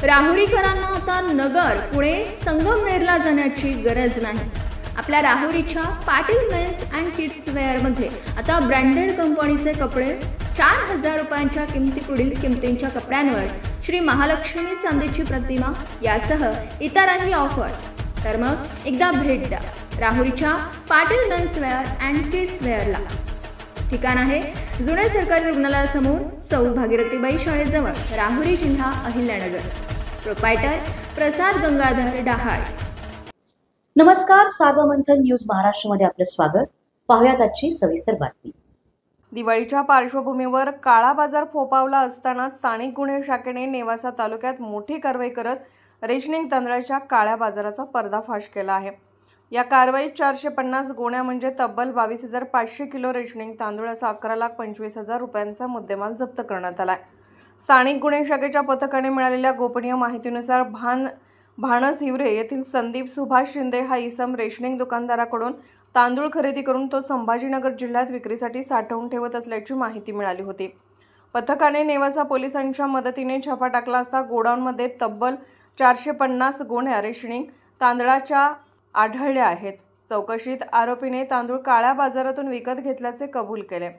राहुरीकरांना आता नगर, पुणे, संगमनेरला जाण्याची गरज नाही। आपल्या राहुरीच्या पाटील मेन्स अँड किड्स वेअरमध्ये आता ब्रँडेड कंपनीचे कपडे 4000 रुपयांच्या किमतीपुढील किमतींच्या कपड्यांवर श्री महालक्ष्मी चांदीची प्रतिमा यासह इतरही ऑफर। तर मग एकदा भेट द्या राहुरीच्या Patil men's wear and kids वेअरला। ठिकाण आहे जुने सरकारी रुग्णालयासमोर, सौ भागीरथीबाई शाळेजवळ, राहुरी, जिल्हा अहिल्यानगर। प्रोप्रायटर प्रसाद गंगाधर डहाळ। नमस्कार, सार्वमंथन न्यूज महाराष्ट्रमध्ये आपले स्वागत। पाहुयात आजची सविस्तर बातमी। दिवाळीच्या पार्श्वभूमीवर काळा बाजार फोफावला असताना स्थानिक गुन्हे शाखेने नेवासा तालुक्यात मोठी कारवाई करत रेशनिंग तांदळाच्या काळ्या बाजाराचा पर्दाफाश केला आहे। या कारवाईत 450 गोण्या म्हणजे तब्बल 22,500 किलो रेशनिंग तांदूळ असा 11,25,000 रुपयांचा मुद्देमाल जप्त करण्यात आला आहे। स्थानिक गुन्हे शाखेच्या पथकाने मिळालेल्या गोपनीय माहितीनुसार भानस हिवरे येथील संदीप सुभाष शिंदे हा इसम रेशनिंग दुकानदाराकडून तांदूळ खरेदी करून तो संभाजीनगर जिल्ह्यात विक्रीसाठी साठवून ठेवत असल्याची माहिती मिळाली होती। पथकाने नेवासा पोलिसांच्या मदतीने छापा टाकला असता गोडाऊनमध्ये तब्बल 450 गोण्या रेशनिंग तांदळाच्या आढळल्या आहेत। चौकशीत आरोपीने तांदूळ काळ्या बाजारातून विकत घेतल्याचे कबूल केले।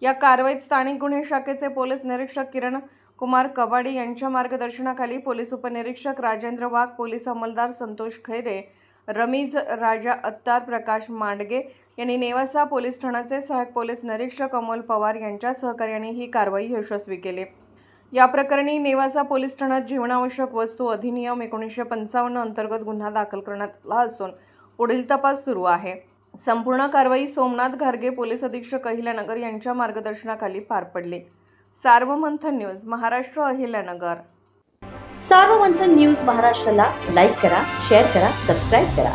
या कारवाईत स्थानिक गुन्हे शाखेचे पोलीस निरीक्षक किरण कुमार कबाडी यांच्या मार्गदर्शनाखाली पोलीस उपनिरीक्षक राजेंद्र वाघ, पोलीस अंमलदार संतोष खैरे, रमीज राजा अत्तार, प्रकाश मांडगे यांनी नेवासा पोलीस ठाण्याचे सहाय्यक पोलीस निरीक्षक अमोल पवार यांच्या सहकार्याने ही कारवाई यशस्वी केली। या प्रकरणी नेवासा पोलीस ठाण्यात जीवनावश्यक वस्तू अधिनियम 1955 अंतर्गत गुन्हा दाखल करण्यात आला असून पुढील तपास सुरू आहे। संपूर्ण कारवाई सोमनाथ घारगे, पोलीस अधीक्षक अहिल्यानगर यांच्या मार्गदर्शनाखाली पार पडली। सार्वमंथन न्यूज महाराष्ट्र, अहिल्यानगर। सार्वमंथन न्यूज महाराष्ट्राला लाईक करा, शेअर करा, सबस्क्राईब करा।